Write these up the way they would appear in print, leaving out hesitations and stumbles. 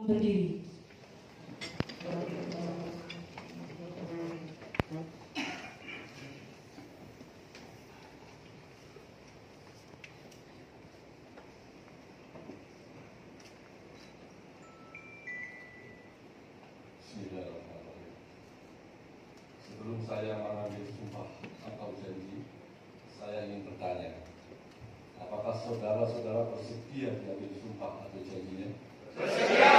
berdiri. Sebelum saya mengambil sumpah atau janji, saya ingin bertanya, apakah saudara-saudara bersedia mengambil sumpah atau janjinya? Bersedia.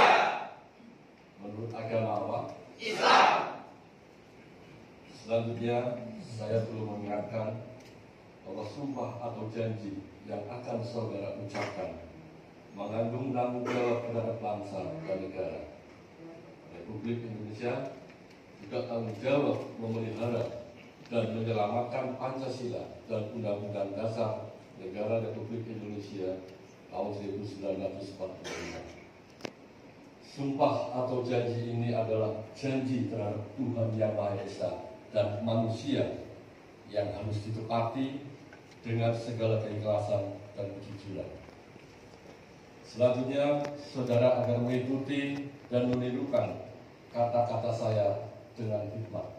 Menurut agama apa? Islam. Selanjutnya, saya perlu mengingatkan bahwa sumpah atau janji yang akan saudara ucapkan mengandung tanggung jawab terhadap bangsa dan negara. Republik Indonesia juga tanggung jawab memelihara dan menyelamatkan Pancasila dan Undang-Undang Dasar Negara Republik Indonesia tahun 1945. Sumpah atau janji ini adalah janji terhadap Tuhan Yang Maha Esa dan manusia yang harus ditepati dengan segala keikhlasan dan kejujuran. Selanjutnya, saudara akan mengikuti dan menirukan kata-kata saya dengan hikmat.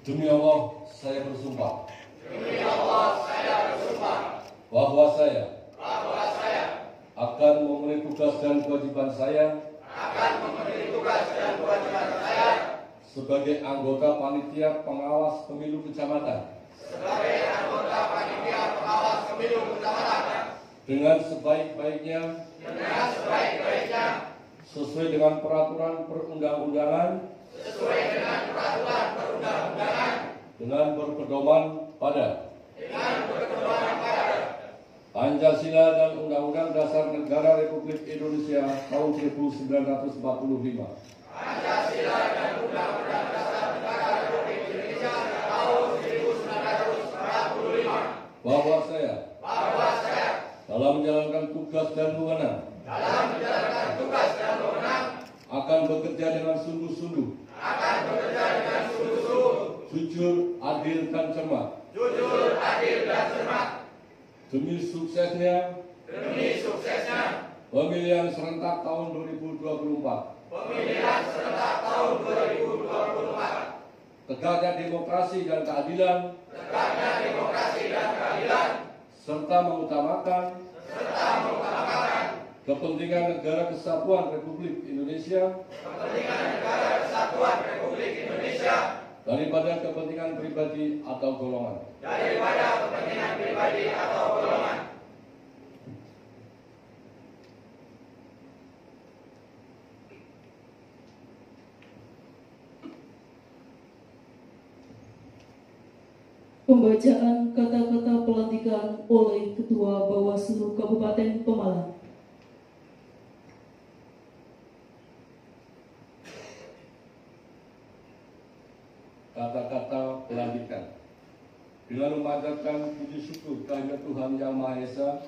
Demi Allah, saya bersumpah. Demi Allah, saya bersumpah. Bahwa saya Bahwa saya akan memenuhi tugas dan kewajiban saya akan memenuhi tugas dan kewajiban saya sebagai anggota panitia pengawas pemilu kecamatan sebagai anggota panitia pengawas pemilu kecamatan dengan sebaik-baiknya sesuai dengan peraturan perundang-undangan dengan berpedoman pada Pancasila dan Undang-Undang Dasar Negara Republik Indonesia tahun 1945. Pancasila dan Undang-Undang Dasar Negara Republik Indonesia tahun 1945. Bahwa saya Bahwa saya dalam menjalankan tugas dan wewenang akan bekerja dengan sungguh-sungguh, jujur, adil, dan cermat, demi suksesnya pemilihan serentak tahun 2024. Tegaknya demokrasi dan keadilan, serta mengutamakan kepentingan negara kesatuan Republik Indonesia daripada kepentingan pribadi atau golongan. Pembacaan kata-kata pelantikan oleh Ketua Bawaslu Kabupaten Pemalang. Kata-kata pelantikan. Dengan memanjatkan puji syukur kehadirat Tuhan Yang Maha Esa,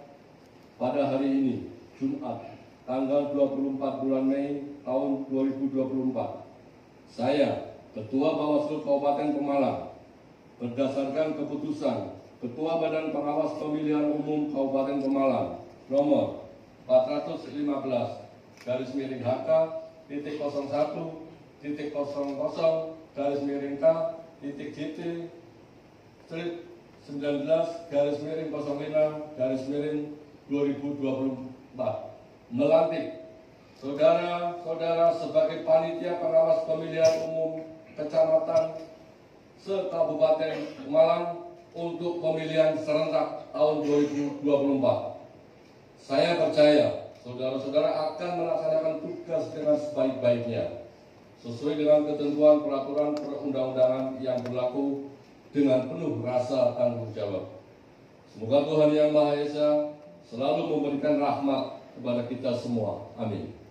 pada hari ini, Jumat, tanggal 24 bulan Mei tahun 2024, saya, Ketua Bawaslu Kabupaten Pemalang, berdasarkan keputusan Ketua Badan Pengawas Pemilihan Umum Kabupaten Pemalang nomor 441.00/19/05/2024 melantik saudara-saudara sebagai panitia pengawas pemilihan umum kecamatan se-Kabupaten Pemalang untuk pemilihan serentak tahun 2024. Saya percaya saudara-saudara akan melaksanakan tugas dengan sebaik-baiknya sesuai dengan ketentuan peraturan perundang-undangan yang berlaku dengan penuh rasa tanggung jawab. Semoga Tuhan Yang Maha Esa selalu memberikan rahmat kepada kita semua. Amin.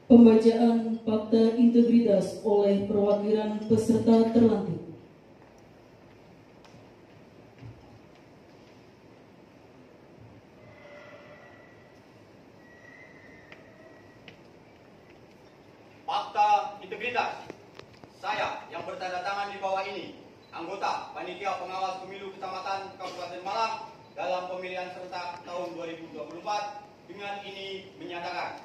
Pembacaan fakta integritas oleh perwakilan peserta terlantik. Fakta integritas. Saya, bertanda tangan di bawah ini, anggota Panitia Pengawas Pemilu Kecamatan Kabupaten Malang dalam pemilihan serentak tahun 2024 dengan ini menyatakan: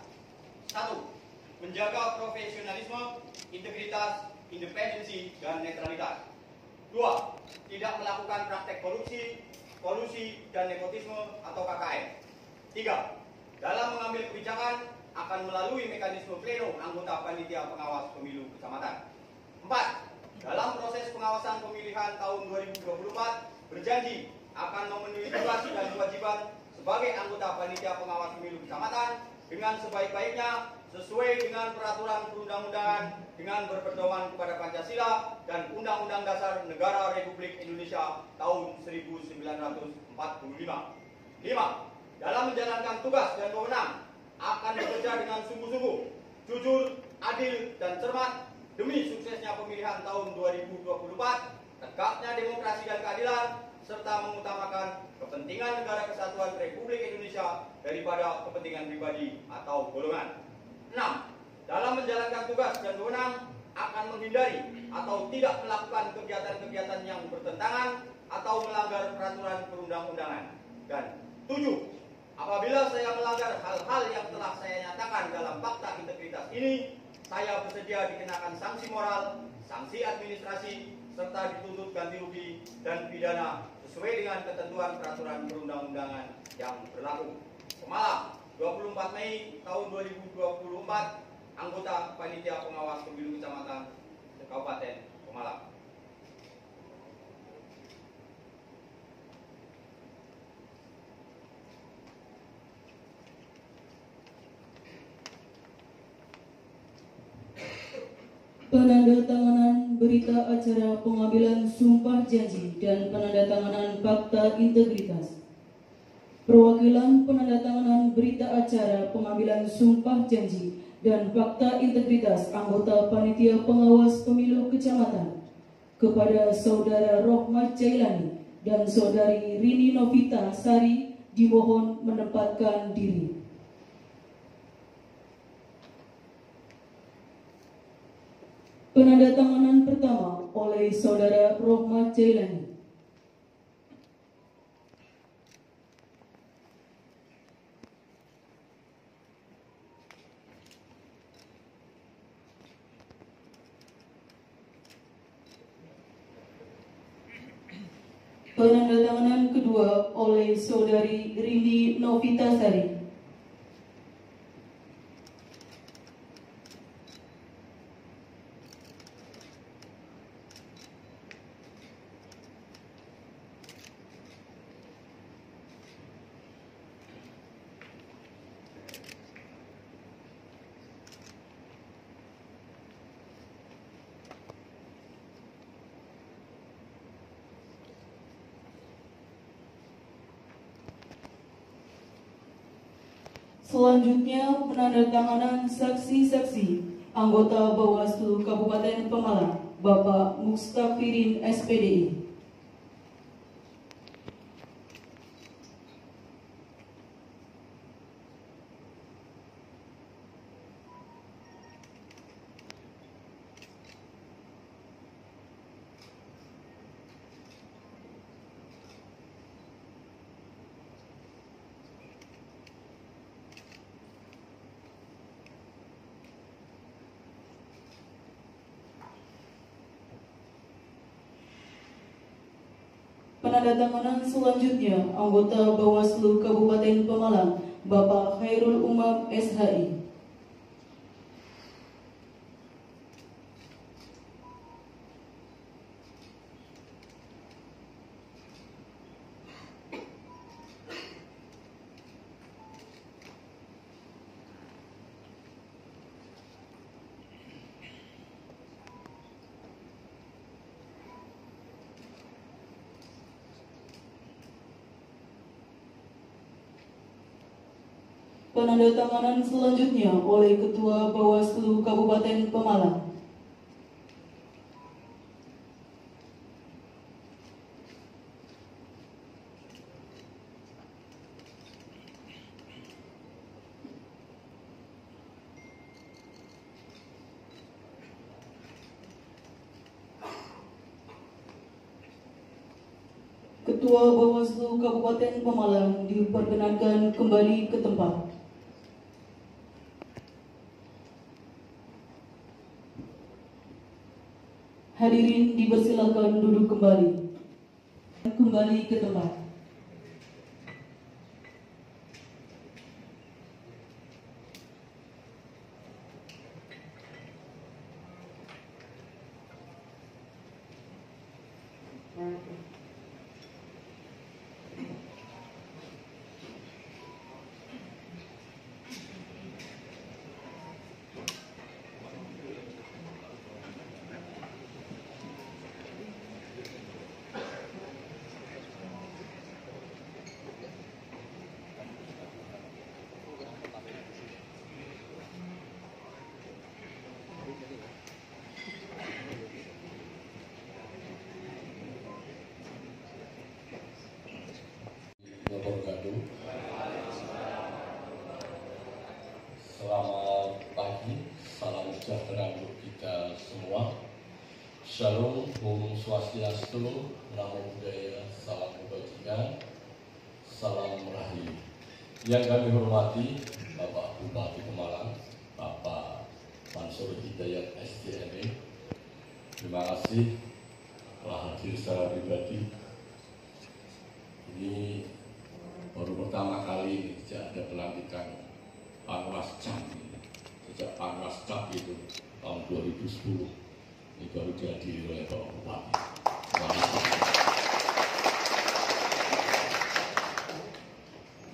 1. Menjaga profesionalisme, integritas, independensi, dan netralitas. 2. Tidak melakukan praktek korupsi, kolusi, dan nepotisme atau KKN. 3. Dalam mengambil kebijakan akan melalui mekanisme pleno anggota Panitia Pengawas Pemilu Kecamatan. 4. Dalam proses pengawasan pemilihan tahun 2024 berjanji akan memenuhi tugas dan kewajiban sebagai anggota Panitia Pengawas Pemilu Kecamatan dengan sebaik-baiknya sesuai dengan peraturan perundang-undangan dengan berpedoman kepada Pancasila dan Undang-Undang Dasar Negara Republik Indonesia tahun 1945. 5. Dalam menjalankan tugas dan wewenang akan bekerja dengan sungguh-sungguh, jujur, adil, dan cermat demi suksesnya pemilihan tahun 2024, tegaknya demokrasi dan keadilan, serta mengutamakan kepentingan negara kesatuan Republik Indonesia daripada kepentingan pribadi atau golongan. 6. Dalam menjalankan tugas dan wewenang akan menghindari atau tidak melakukan kegiatan-kegiatan yang bertentangan atau melanggar peraturan perundang-undangan. Dan 7. Apabila saya melanggar hal-hal yang telah saya nyatakan dalam fakta integritas ini, saya bersedia dikenakan sanksi moral, sanksi administrasi, serta dituntut ganti rugi dan pidana sesuai dengan ketentuan peraturan perundang-undangan yang berlaku. Pemalang, 24 Mei tahun 2024, anggota Panitia Pengawas Pemilu Kecamatan Kabupaten Pemalang. Penandatanganan berita acara pengambilan sumpah janji dan penandatanganan fakta integritas. Perwakilan penandatanganan berita acara pengambilan sumpah janji dan fakta integritas anggota Panitia Pengawas Pemilu Kecamatan kepada Saudara Rohmat Jailani dan Saudari Rini Novita Sari dimohon menempatkan diri. Penandatanganan pertama oleh Saudara Rohmat Jailani. Penandatanganan kedua oleh Saudari Rini Novita Sari. Selanjutnya penandatanganan saksi-saksi anggota Bawaslu Kabupaten Pemalang, Bapak Mustafirin SPDI. Penandatanganan selanjutnya anggota Bawaslu Kabupaten Pemalang, Bapak Khairul Umam SHI. Penandatanganan selanjutnya oleh Ketua Bawaslu Kabupaten Pemalang. Ketua Bawaslu Kabupaten Pemalang diperkenankan kembali ke tempat. Hadirin dipersilakan duduk kembali. Kembali ke tempat. Selamat pagi, salam sejahtera untuk kita semua. Shalom, Om Swastiastu, Namo Buddhaya, salam kebajikan, salam rahayu. Yang kami hormati Bapak Bupati Pemalang, Bapak Mansur Hidayat SDME. Terima kasih telah hadir secara pribadi. Ini baru pertama kali ini sejak ada pelantikan Panwas Cap ini. Sejak Panwas Cap itu tahun 2010 ini baru dihadiri oleh Bapak Bupati.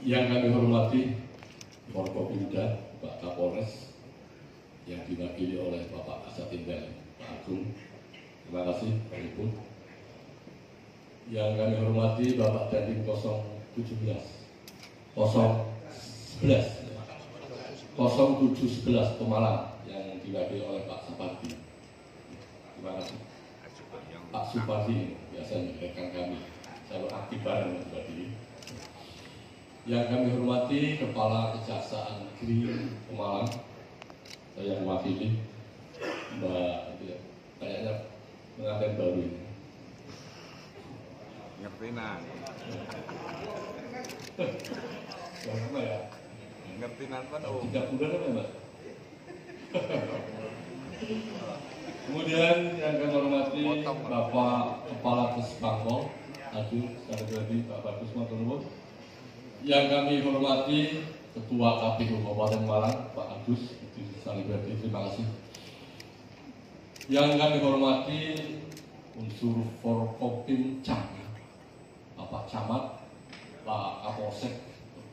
Yang kami hormati Forkopimda, Pak Kapolres yang diwakili oleh Bapak Kasatindel Pak Agung. Terima kasih Pak Ibu. Yang kami hormati Bapak Dandim 0711 Pemalang yang diwakili oleh Pak Supardi. Terima kasih. Pak Supardi biasanya rekan kami selalu aktif bareng Pak Supardi. Yang kami hormati Kepala Kejaksaan Negeri Pemalang, saya mewakili Mbak, kayaknya pengantin baru ini. Ngertinan. Apa ya? Ngertinan kan? 3 bulan apa Mbak? Kemudian yang kami hormati Bapak Kepala Kesbangpol, Aduh, secara pribadi Pak Bagus Maturnuwun. Yang kami hormati Ketua KPU Kabupaten Malang, Pak Agus, itu secara pribadi, terima kasih. Yang kami hormati unsur Forkopimda, Bapak Camat, Pak Kapolsek,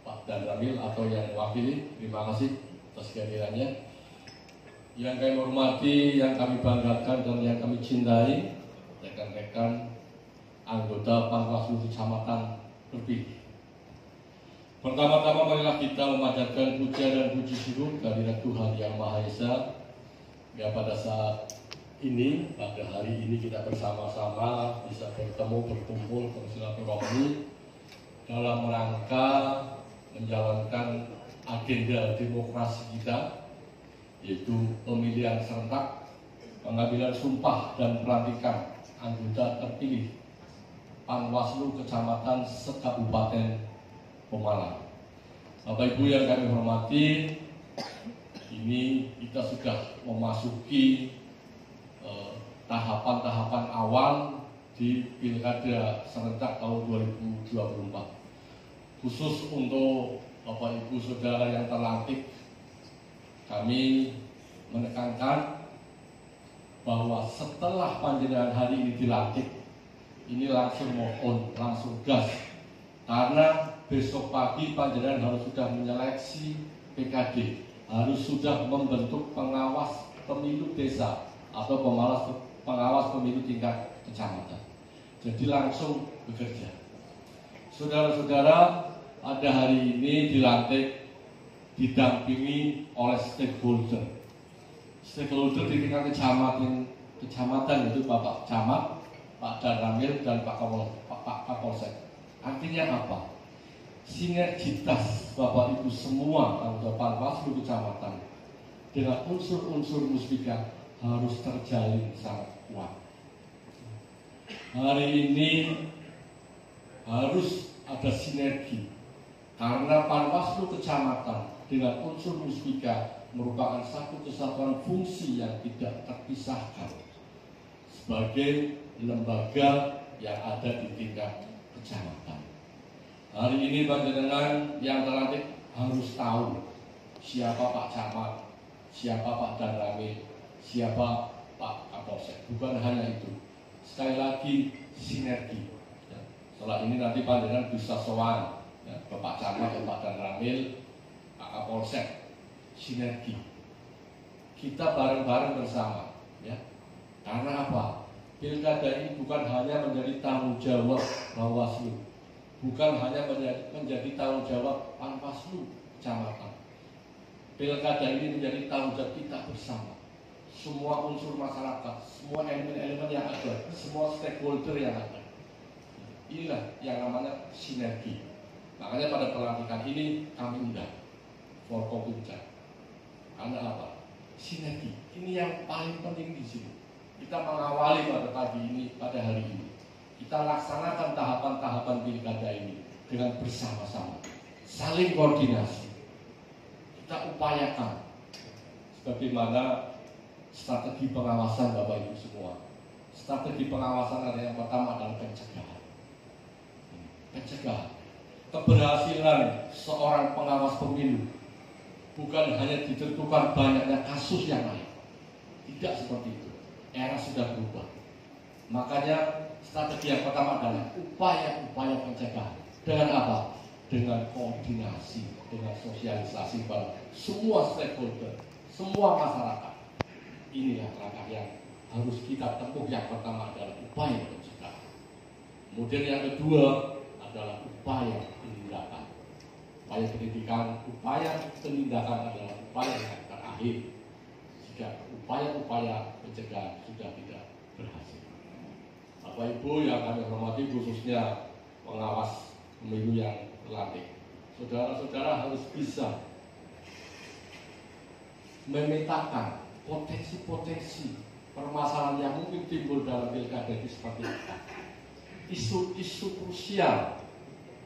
Pak Danramil atau yang mewakili, terima kasih atas kehadirannya. Yang kami hormati, yang kami banggakan dan yang kami cintai, rekan-rekan anggota Panwaslu Kecamatan terpilih. Pertama-tama marilah kita memanjatkan puja dan puji syukur kehadirat Tuhan Yang Maha Esa. Ya, pada saat ini, pada hari ini kita bersama-sama bisa bertemu, berkumpul, bersilaturahmi dalam rangka menjalankan agenda demokrasi kita, yaitu pemilihan serentak, pengambilan sumpah dan pelantikan anggota terpilih Panwaslu Kecamatan se-Kabupaten Pemalang. Bapak Ibu yang kami hormati, ini kita sudah memasuki tahapan-tahapan awal di Pilkada serentak tahun 2024. Khusus untuk Bapak Ibu Saudara yang terlantik, kami menekankan bahwa setelah panjenengan hari ini dilantik, ini langsung mohon, langsung gas, karena besok pagi panjenengan harus sudah menyeleksi PKD, harus sudah membentuk pengawas pemilu desa atau pengawas pemilu tingkat kecamatan. Jadi langsung bekerja. Saudara-saudara, pada hari ini dilantik didampingi oleh stakeholder. Stakeholder di tingkat kecamatan itu Bapak Camat, Pak Danramil, dan Pak Kapolsek. Artinya apa? Sinergitas Bapak Ibu semua anggota Panwaslu Kecamatan dengan unsur-unsur musbika harus terjalin sangat kuat. Hari ini harus ada sinergi karena Panwaslu kecamatan dengan unsur Muspika merupakan satu kesatuan fungsi yang tidak terpisahkan sebagai lembaga yang ada di tingkat kecamatan. Hari ini panjenengan yang terlantik harus tahu siapa Pak Camat, siapa Pak Danramil, siapa Pak Kapolsek. Bukan hanya itu, sekali lagi sinergi. Setelah ini nanti panjenengan bisa sowan ke Pak Camat, Pak Danramil, Pak Kapolsek. Sinergi. Kita bareng-bareng bersama, ya. Karena apa? Pilkada ini bukan hanya menjadi tanggung jawab Bawaslu, bukan hanya menjadi tanggung jawab Panwaslu kecamatan. Pilkada ini menjadi tanggung jawab kita bersama. Semua unsur masyarakat, semua elemen-elemen yang ada, semua stakeholder yang ada. Inilah yang namanya sinergi. Makanya pada pelantikan ini kami undang Forkopimda. Karena apa? Sinergi. Ini yang paling penting di sini. Kita mengawali pada pagi ini, pada hari ini. Kita laksanakan tahapan-tahapan pilkada ini dengan bersama-sama, saling koordinasi. Kita upayakan sebagaimana strategi pengawasan Bapak Ibu semua. Strategi pengawasan ada yang pertama adalah pencegahan. Pencegahan. Keberhasilan seorang pengawas pemilu bukan hanya ditentukan banyaknya kasus yang lain. Tidak seperti itu. Era sudah berubah. Makanya strategi yang pertama adalah upaya-upaya pencegahan. Dengan apa? Dengan koordinasi, dengan sosialisasi pada semua stakeholder, semua masyarakat. Inilah langkah yang harus kita tempuh. Yang pertama adalah upaya pencegahan. Kemudian yang kedua adalah upaya penindakan. Upaya pendidikan, upaya penindakan adalah upaya yang terakhir jika upaya-upaya pencegahan sudah tidak berhasil. Bapak Ibu yang kami hormati, khususnya pengawas pemilu yang terlantik, saudara-saudara harus bisa memetakan potensi-potensi permasalahan yang mungkin timbul dalam pilkada itu seperti apa. Isu-isu krusial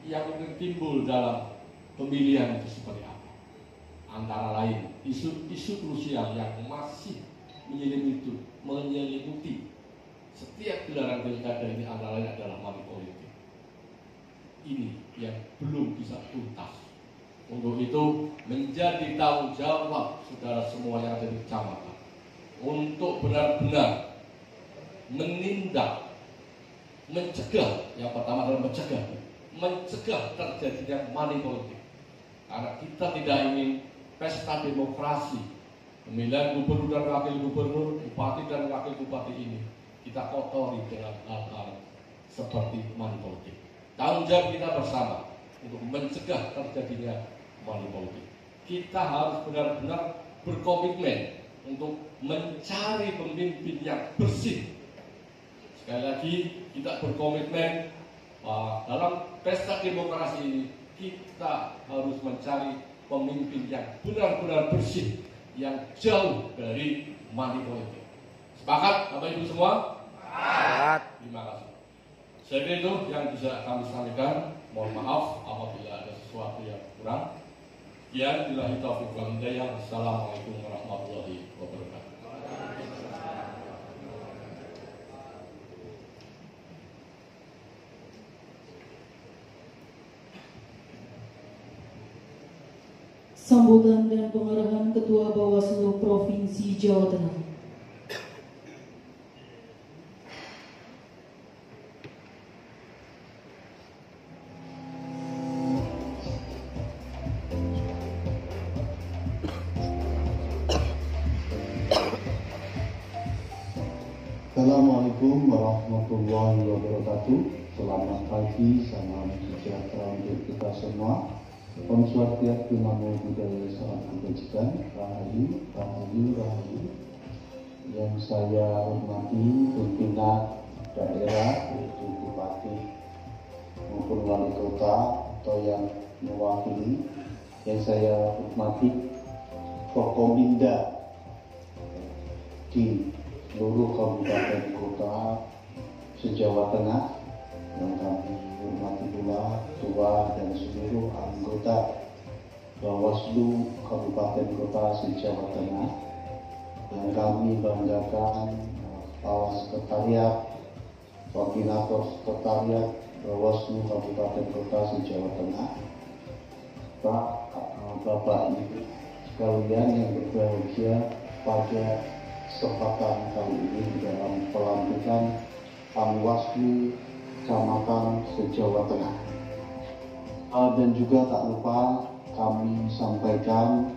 yang mungkin timbul dalam pemilihan itu seperti apa. Antara lain isu-isu krusial yang masih menyelimuti setiap gelaran pilkada ini antara lain adalah money politik. Ini yang belum bisa tuntas. Untuk itu menjadi tanggung jawab saudara semua yang ada di kecamatan untuk benar-benar menindak, mencegah. Yang pertama adalah mencegah terjadinya money politik. Karena kita tidak ingin pesta demokrasi, pemilihan gubernur dan wakil gubernur, bupati dan wakil bupati ini kita kotori dengan hal-hal seperti money politik. Tanggung jawab kita bersama untuk mencegah terjadinya money politik. Kita harus benar-benar berkomitmen untuk mencari pemimpin yang bersih. Sekali lagi kita berkomitmen dalam pesta demokrasi ini kita harus mencari pemimpin yang benar-benar bersih, yang jauh dari money politik. Sepakat Bapak Ibu semua? Sepakat. Terima kasih. Saya kira itu yang bisa kami sampaikan. Mohon maaf apabila ada sesuatu yang kurang. Ya, billahi taufiq wal hidayah. Assalamualaikum warahmatullahi wabarakatuh. Sambutan dan pengarahan Ketua Bawaslu Provinsi Jawa Tengah. Assalamualaikum warahmatullahi wabarakatuh. Selamat pagi, salam sejahtera untuk kita semua. Om Swastiastu, Namo Buddhaya, salam kebajikan, rahayu, rahayu, rahayu. Yang saya hormati pimpinan daerah, yaitu bupati maupun wali kota atau yang mewakili. Yang saya hormati Forkopimda di seluruh kabupaten kota se-Jawa Tengah, yang kami hormati pula Ketua dan seluruh anggota Bawaslu Kabupaten Kota Jawa Tengah, yang kami banggakan Kepala Sekretariat, Koordinator Sekretariat Bawaslu Kabupaten Kota Jawa Tengah, Bapak Ibu sekalian yang berbahagia pada kesempatan kali ini di dalam pelantikan Panwaslu Kecamatan se-Jawa Tengah. Dan juga tak lupa kami sampaikan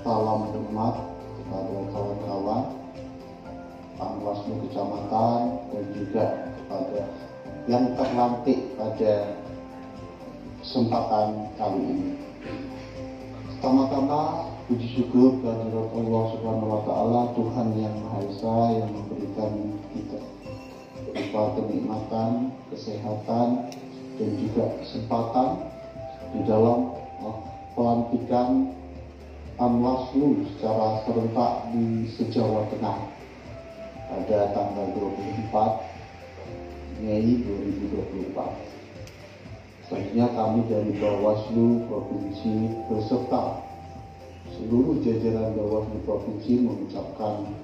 salam hormat kepada kawan-kawan Panwaslu Kecamatan dan juga kepada yang terlantik pada kesempatan kali ini. Pertama-tama puji syukur kehadirat Allah Subhanahu wa Ta'ala, Tuhan yang Maha Esa yang memberikan kita berupa kenikmatan, kesehatan, dan juga kesempatan di dalam pelantikan Panwaslu secara serentak di se-Jawa Tengah pada tanggal 24 Mei 2024. Selanjutnya kami dari Bawaslu Provinsi beserta seluruh jajaran Bawaslu Provinsi mengucapkan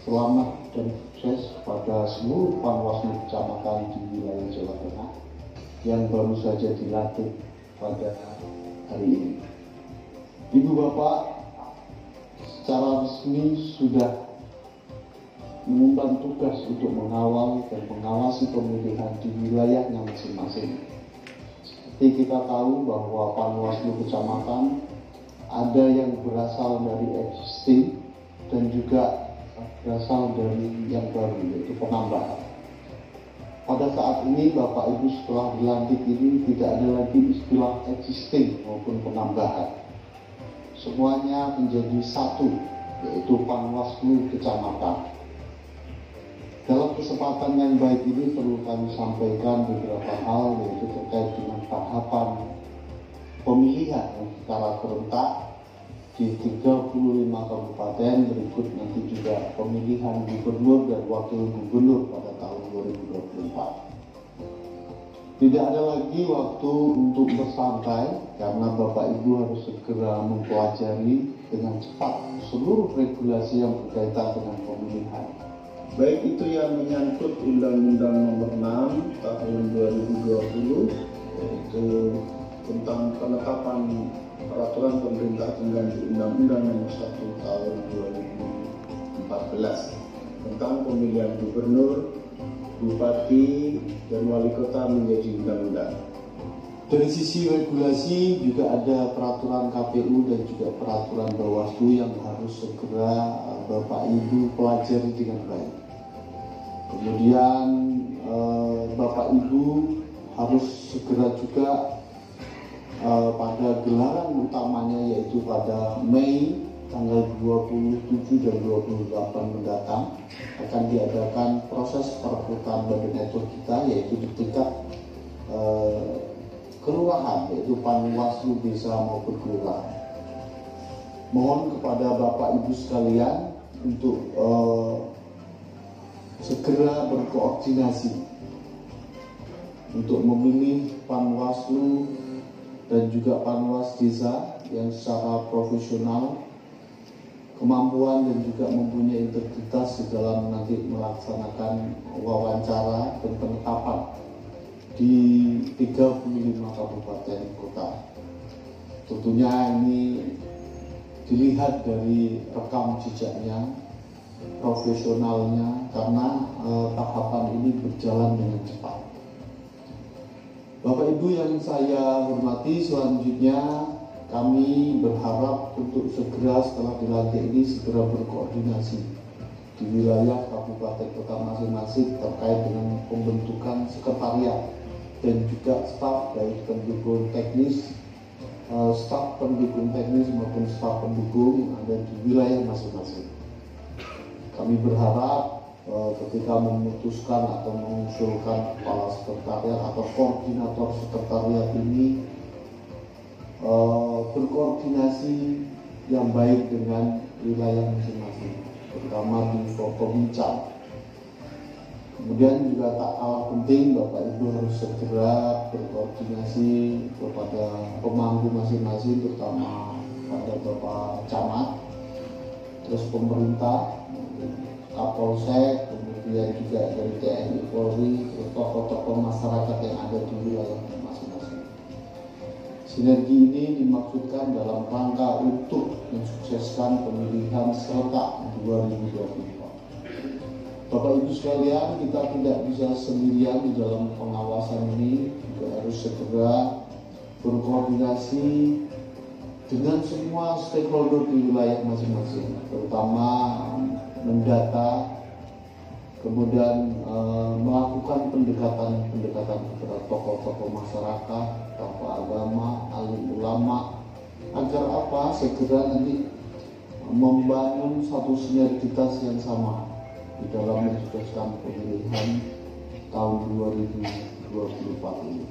selamat dan sukses kepada seluruh Panwaslu Kecamatan di wilayah Jawa Tengah yang baru saja dilantik pada hari ini. Ibu Bapak secara resmi sudah mengemban tugas untuk mengawal dan mengawasi pemilihan di wilayahnya masing-masing. Seperti kita tahu bahwa Panwaslu Kecamatan ada yang berasal dari existing dan juga berasal dari yang baru, yaitu penambahan. Pada saat ini Bapak Ibu setelah dilantik ini tidak ada lagi istilah existing maupun penambahan. Semuanya menjadi satu, yaitu Panwaslu Kecamatan. Dalam kesempatan yang baik ini perlu kami sampaikan beberapa hal, yaitu terkait dengan tahapan pemilihan secara serentak di 35 kabupaten, berikut nanti juga pemilihan gubernur dan wakil gubernur pada tahun 2024. Tidak ada lagi waktu untuk bersantai karena Bapak Ibu harus segera mempelajari dengan cepat seluruh regulasi yang berkaitan dengan pemilihan. Baik itu yang menyangkut Undang-Undang Nomor 6 Tahun 2020, yaitu tentang penetapan peraturan pemerintah pengganti Undang-Undang Nomor 1 Tahun 2014 tentang pemilihan gubernur, bupati, dan wali kota menjadi undang-undang. Dari sisi regulasi juga ada peraturan KPU dan juga peraturan Bawaslu yang harus segera Bapak Ibu pelajari dengan baik. Kemudian Bapak Ibu harus segera juga pada gelaran utamanya, yaitu pada Mei tanggal 27 dan 28 mendatang akan diadakan proses perekrutan badan etos kita, yaitu di tingkat kelurahan, yaitu Panwaslu desa maupun kelurahan. Mohon kepada Bapak Ibu sekalian untuk segera berkoordinasi untuk memilih Panwaslu dan juga Panwas desa yang secara profesional, kemampuan dan juga mempunyai integritas di dalam nanti melaksanakan wawancara dan penetapan di 35 kabupaten kota. Tentunya ini dilihat dari rekam jejaknya, profesionalnya, karena tahapan ini berjalan dengan cepat. Bapak Ibu yang saya hormati, selanjutnya kami berharap untuk segera setelah dilantik ini segera berkoordinasi di wilayah kabupaten kota masing-masing terkait dengan pembentukan sekretariat dan juga staf baik pendukung teknis, staf pendukung teknis maupun staf pendukung yang ada di wilayah masing-masing. Kami berharap ketika memutuskan atau mengusulkan kepala sekretariat atau koordinator sekretariat ini berkoordinasi yang baik dengan wilayah masing-masing, terutama di Forkominca. Kemudian juga tak kalah penting, Bapak Ibu harus segera berkoordinasi kepada pemangku masing-masing, terutama pada Bapak Camat, terus pemerintah, Kapolsek, kemudian juga dari TNI Polri, terus tokoh-tokoh masyarakat yang ada di wilayah masing-masing. Sinergi ini dimaksudkan dalam rangka untuk mensukseskan pemilihan serentak 2024. Bapak Ibu sekalian, kita tidak bisa sendirian di dalam pengawasan ini, juga harus segera berkoordinasi dengan semua stakeholder di wilayah masing-masing, terutama mendata, kemudian melakukan pendekatan kepada tokoh-tokoh masyarakat, tokoh agama, alim ulama, agar apa? Segera nanti membangun satu sinergitas yang sama di dalam mensukseskan pemilihan tahun 2024 ini.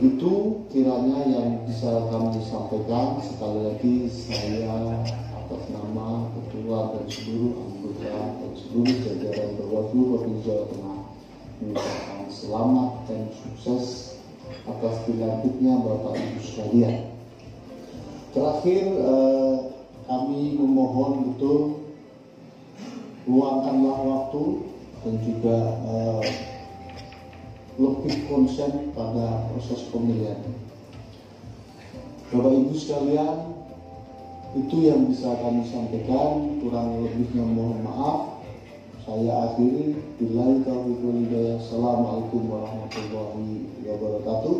Itu kiranya yang bisa kami sampaikan. Sekali lagi saya atas nama Ketua dan seluruh anggota dan seluruh jajaran Bawaslu Provinsi Jawa Tengah mengucapkan selamat dan sukses atas dilantiknya Bapak Ibu sekalian. Terakhir kami memohon betul luangkanlah waktu dan juga lebih konsen pada proses pemilihan. Bapak Ibu sekalian, itu yang bisa kami sampaikan, kurang lebihnya mohon maaf. Saya akhiri, billahi taufiq wal hidayah. Assalamualaikum warahmatullahi wabarakatuh.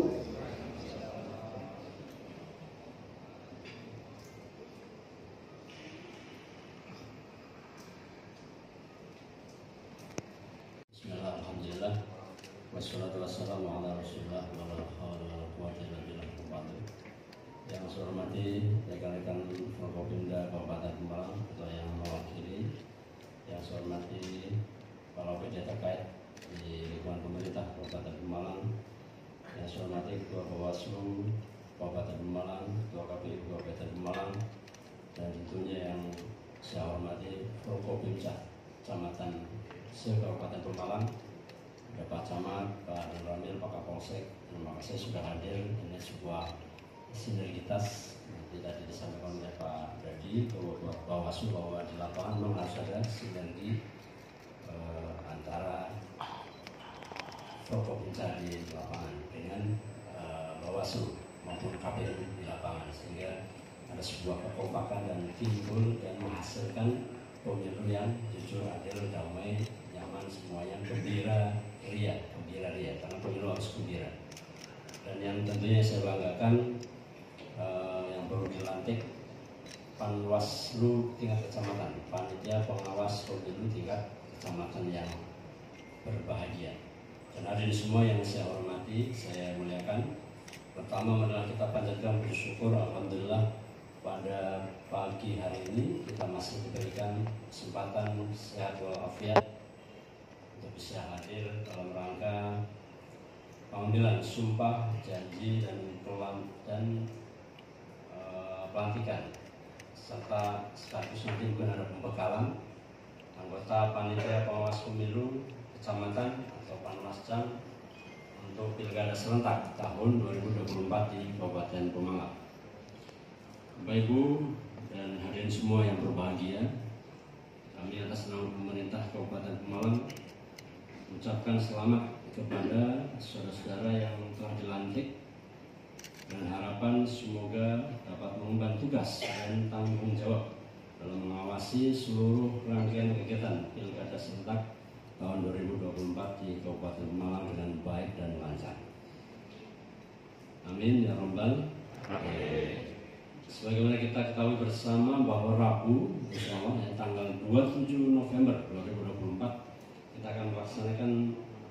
Alhamdulillah, wassalatu wassalamu ala rasulillah wa la hawla wa la quwwata illa billah. Yang saya hormati rekan-rekan Forkopimda Kabupaten Pemalang atau yang mewakili, yang saya hormati para pejabat terkait di lingkungan pemerintah Kabupaten Pemalang, yang saya hormati Ketua Bawaslu Kabupaten Pemalang, Ketua KPU Kabupaten Pemalang, dan tentunya yang saya hormati Forkopimda Kecamatan Kabupaten Pemalang, Bapak Camat, Pak Ramil, Pak Kapolsek. Terima kasih sudah hadir. Ini sebuah sinergitas yang tadi disampaikan oleh Pak Brady bahwa Bawaslu bahwa di lapangan memang harus ada sinergi antara Forkopimda di lapangan dengan Bawaslu maupun KPU di lapangan, sehingga ada sebuah kekompakan dan timbul dan menghasilkan pemilu yang jujur, adil, damai, nyaman, semuanya gembira ria, karena pemilu harus gembira. Dan yang tentunya saya banggakan yang baru dilantik Panwaslu tingkat kecamatan, panitia pengawas pemilu tingkat kecamatan yang berbahagia. Dan hadirin semua yang saya hormati, saya muliakan. Pertama adalah kita panjatkan bersyukur, alhamdulillah pada pagi hari ini kita masih diberikan kesempatan sehat walafiat untuk bisa hadir dalam rangka pemanggilan sumpah, janji dan pelantikan, serta sekaligus nanti mungkin ada pembekalan anggota panitia pengawas pemilu kecamatan atau Panwascam untuk pilkada serentak tahun 2024 di Kabupaten Pemalang. Bapak Ibu dan hadirin semua yang berbahagia, kami atas nama pemerintah Kabupaten Pemalang mengucapkan selamat kepada saudara-saudara yang telah dilantik, dan harapan semoga dapat mengemban tugas dan tanggung jawab dalam mengawasi seluruh rangkaian kegiatan pilkada serentak tahun 2024 di Kabupaten Pemalang dengan baik dan lancar. Amin ya rabbal alamin. Sebagaimana kita ketahui bersama bahwa Rabu, insyaallah tanggal 27 November 2024 kita akan melaksanakan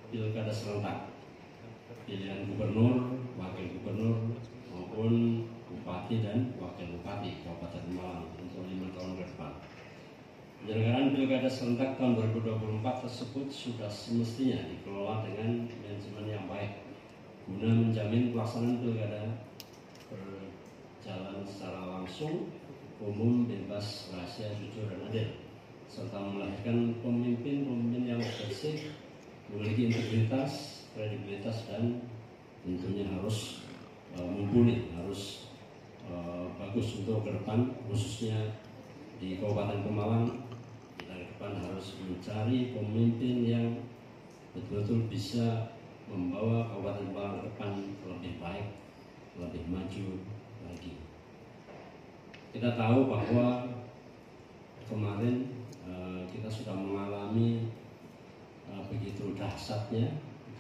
pilkada serentak, pilihan gubernur, wakil gubernur maupun bupati dan wakil bupati Kabupaten Pemalang untuk 5 tahun ke depan. Penyelenggaraan pilkada serentak tahun 2024 tersebut sudah semestinya dikelola dengan manajemen yang baik guna menjamin pelaksanaan pilkada berjalan secara langsung, umum, bebas, rahasia, jujur, dan adil, serta melahirkan pemimpin-pemimpin yang bersih, memiliki integritas, kredibilitas, dan tentunya harus mumpuni, harus bagus untuk ke depan, khususnya di Kabupaten Pemalang. Kita ke depan harus mencari pemimpin yang betul-betul bisa membawa Kabupaten Pemalang ke depan lebih baik, lebih maju lagi. Kita tahu bahwa kemarin kita sudah mengalami begitu dahsyatnya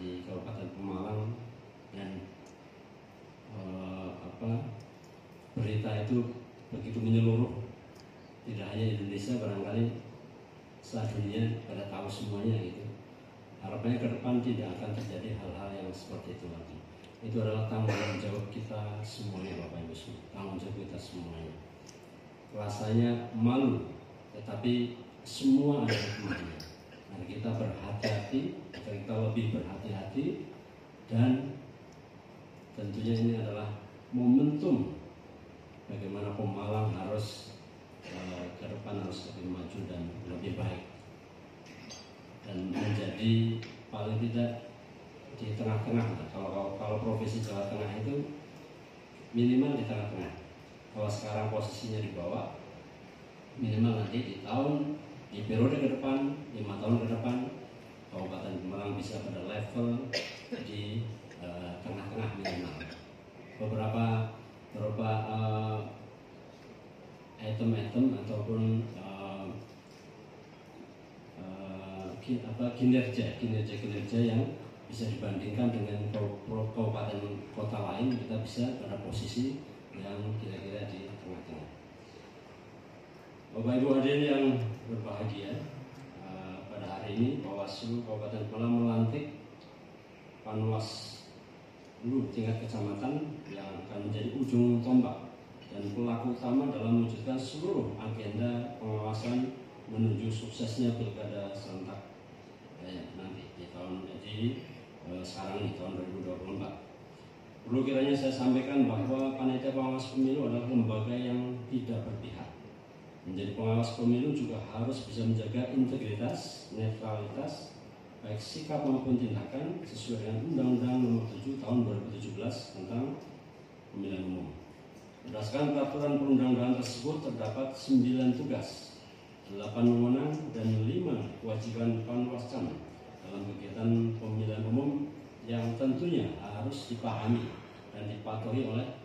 di Kabupaten Pemalang, dan berita itu begitu menyeluruh, tidak hanya Indonesia, barangkali sedunia pada tahu semuanya gitu. Harapannya ke depan tidak akan terjadi hal-hal yang seperti itu lagi. Itu adalah tanggung jawab kita semuanya, Bapak Ibu semua, tanggung jawab kita semuanya. Rasanya malu, tetapi semua ada hikmahnya. Mari kita berhati-hati, kita lebih berhati-hati, dan tentunya ini adalah momentum bagaimana Pemalang harus ke depan harus lebih maju dan lebih baik, dan menjadi paling tidak di tengah-tengah. Kalau provinsi Jawa Tengah itu minimal di tengah-tengah. Kalau sekarang posisinya di bawah, minimal nanti di periode ke depan, 5 tahun ke depan, Kabupaten Pemalang bisa pada level di tengah-tengah minimal. Beberapa item-item ataupun kinerja yang bisa dibandingkan dengan kabupaten kota lain, kita bisa pada posisi yang kira-kira di tengah-tengah. Bapak Ibu hadirin yang berbahagia, pada hari ini Bawaslu Kabupaten Pemalang melantik Panwaslu tingkat kecamatan yang akan menjadi ujung tombak dan pelaku utama dalam mewujudkan seluruh agenda pengawasan menuju suksesnya pilkada serentak nanti di sekarang di tahun 2024. Perlu kiranya saya sampaikan bahwa panitia pengawas pemilu adalah lembaga yang tidak berpihak. Menjadi pengawas pemilu juga harus bisa menjaga integritas, netralitas, baik sikap maupun tindakan sesuai dengan Undang-Undang Nomor 7 Tahun 2017 tentang Pemilihan Umum. Berdasarkan peraturan perundang-undangan tersebut terdapat 9 tugas, 8 wewenang dan 5 kewajiban Panwascam dalam kegiatan pemilihan umum yang tentunya harus dipahami dan dipatuhi oleh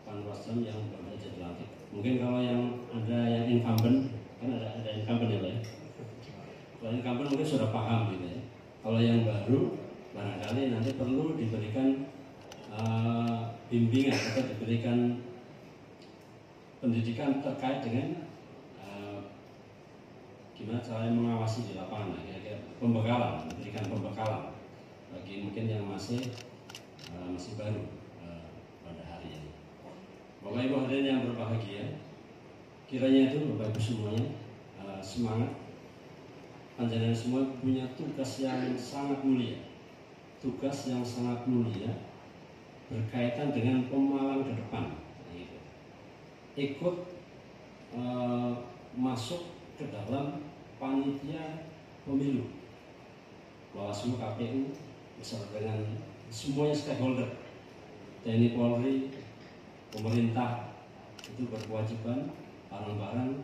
Panwascam yang baru saja dilantik. Mungkin kalau yang incumbent, kan ada incumbent ya Pak ya. Kalau incumbent mungkin sudah paham gitu ya. Kalau yang baru barangkali nanti perlu diberikan bimbingan atau diberikan pendidikan terkait dengan gimana cara mengawasi di lapangan, kira-kira pembekalan, memberikan pembekalan bagi mungkin yang masih baru pada hari ini. Bapak Ibu hadirin yang berbahagia, kiranya itu Bapak Ibu semuanya semangat. Panjenengan semua punya tugas yang sangat mulia, berkaitan dengan Pemalang ke depan. Ikut masuk ke dalam panitia pemilu, Bawaslu, KPU, beserta dengan semuanya stakeholder, TNI, Polri, pemerintah, itu berkewajiban bareng-bareng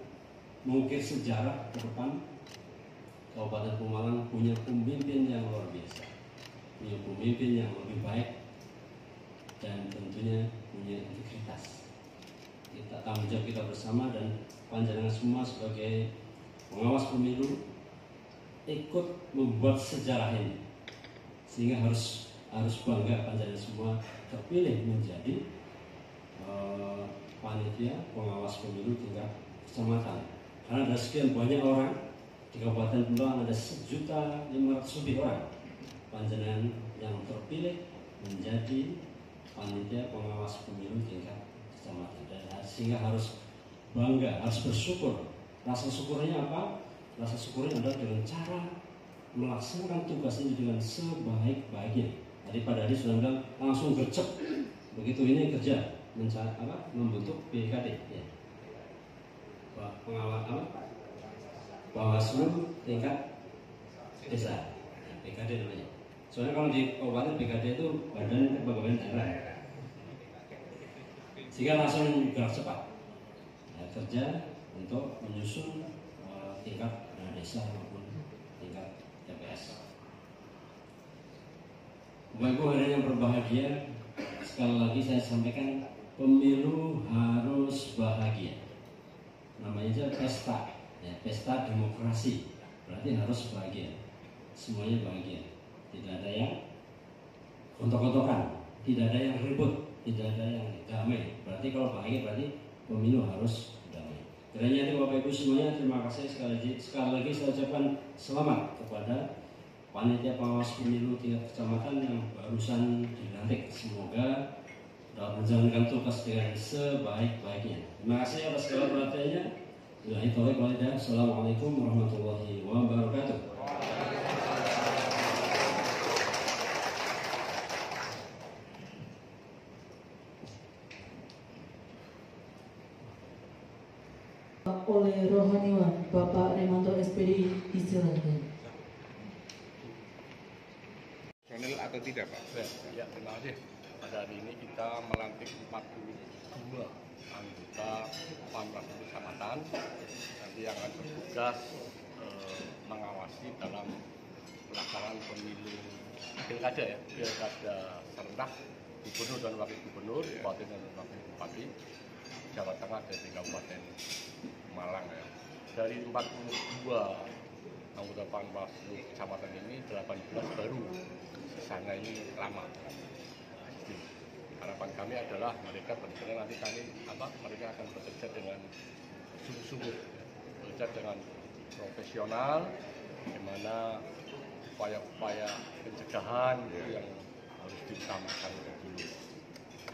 mengukir sejarah ke depan. Kabupaten Pemalang punya pemimpin yang luar biasa, punya pemimpin yang lebih baik, dan tentunya punya integritas. Kita tanggung jawab kita bersama, dan panjenengan semua sebagai pengawas pemilu ikut membuat sejarah ini, sehingga harus bangga panjenengan semua terpilih menjadi panitia pengawas pemilu tingkat kecamatan. Karena ada sekian banyak orang di Kabupaten Pemalang, ada 1.500.000 lebih orang panjenengan yang terpilih menjadi panitia pengawas pemilu tingkat kecamatan, dan sehingga harus bangga, harus bersyukur. Rasa syukurnya apa? Rasa syukurnya adalah dengan cara melaksanakan tugas ini dengan sebaik-baiknya. Tadi pada hari sudah bilang langsung gercep, begitu ini kerja membentuk BKD ya. Bawaslu tingkat desa, BKD namanya. Soalnya kalau di kabupaten BKD itu Badan Kepegawaian Daerah, sehingga langsung gerak cepat kerja untuk menyusun tingkat desa maupun tingkat TPS. Bapak Ibu hadirin yang berbahagia, sekali lagi saya sampaikan pemilu harus bahagia. Namanya aja pesta, ya, pesta demokrasi, berarti harus bahagia. Semuanya bahagia, tidak ada yang kontok-kontokan, tidak ada yang ribut, tidak ada yang damai. Berarti kalau bahagia berarti pemilu harus damai. Kiranya itu Bapak Ibu semuanya, terima kasih sekali lagi saya ucapkan selamat kepada panitia pengawas pemilu tingkat kecamatan yang barusan dilantik. Semoga dapat menjalankan tugas dengan sebaik-baiknya. Terima kasih atas segala perhatiannya. Assalamualaikum warahmatullahi wabarakatuh. Oleh Rohaniwan Bapak Remanto SPD disilakan. Personil atau tidak, Pak? Ya, terima kasih. Pada hari ini kita melantik 42 anggota Panwaslu Kecamatan nanti yang akan bertugas mengawasi dalam pelaksanaan pemilu pilkada, ya, pilkada serentak gubernur dan wakil gubernur, bupati dan wakil bupati Jawa Tengah dan di Kabupaten Malang, ya. Dari 42 anggota Panwaslu Kecamatan ini 18 baru, sisanya ini lama. Jadi, harapan kami adalah mereka benar-benar nanti mereka akan bekerja dengan sungguh-sungguh, bekerja dengan profesional, bagaimana upaya-upaya pencegahan yang harus diutamakan dulu.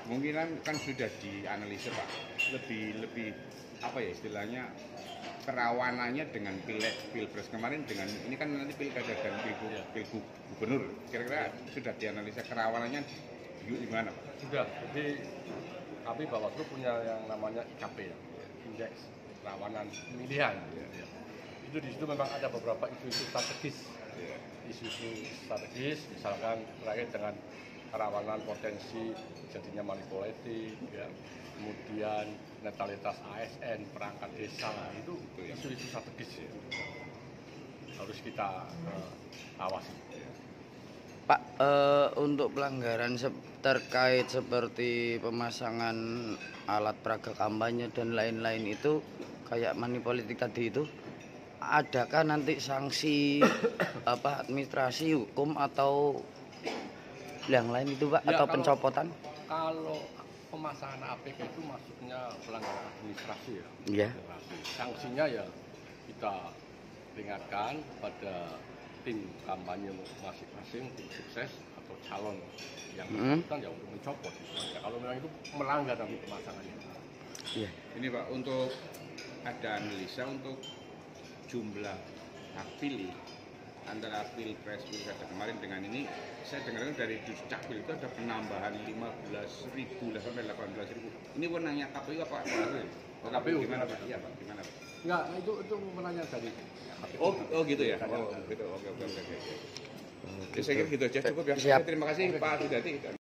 Kemungkinan kan sudah dianalisa, Pak, lebih apa ya istilahnya, kerawanannya dengan pilpres kemarin dengan ini kan nanti pilkada dan pilgub gubernur, kira-kira sudah dianalisa kerawanannya gimana, Pak? Sudah, jadi kami Bawaslu punya yang namanya IKP, ya, Indeks Kerawanan Pemilihan. Ya. Itu di situ memang ada beberapa isu-isu strategis, isu-isu strategis, misalkan terkait dengan kerawanan potensi jadinya manipulatif, ya, kemudian netralitas ASN, perangkat desa, itu isu-isu strategis, ya, harus kita awasi. Pak, untuk pelanggaran terkait seperti pemasangan alat peraga kampanye dan lain-lain itu kayak money politik tadi itu, adakah nanti sanksi administrasi, hukum atau yang lain itu, Pak, Ya, atau pencopotan? Kalau pemasangan APK itu maksudnya pelanggaran administrasi, ya. Iya. Sanksinya ya kita peringatkan pada tim kampanye masing-masing, tim sukses atau calon yang bersangkutan ya untuk mencopot. Ya, kalau memang itu melanggar nanti pemasangannya. Iya. Ini, Pak, untuk ada analisa untuk jumlah hak pilih antara pilpres pilkada kemarin dengan ini, saya dengarkan dari Duscapil itu ada penambahan 15.000 sampai 18.000. Ini wewenangnya KPU apa? KPU gimana, Pak? Iya, Pak, gimana, Pak? Enggak, itu menanya dari KPU. Oh gitu ya. Oh gitu. Oke. Ya, saya kira gitu aja cukup ya. Siap. Terima kasih Pak Sudati.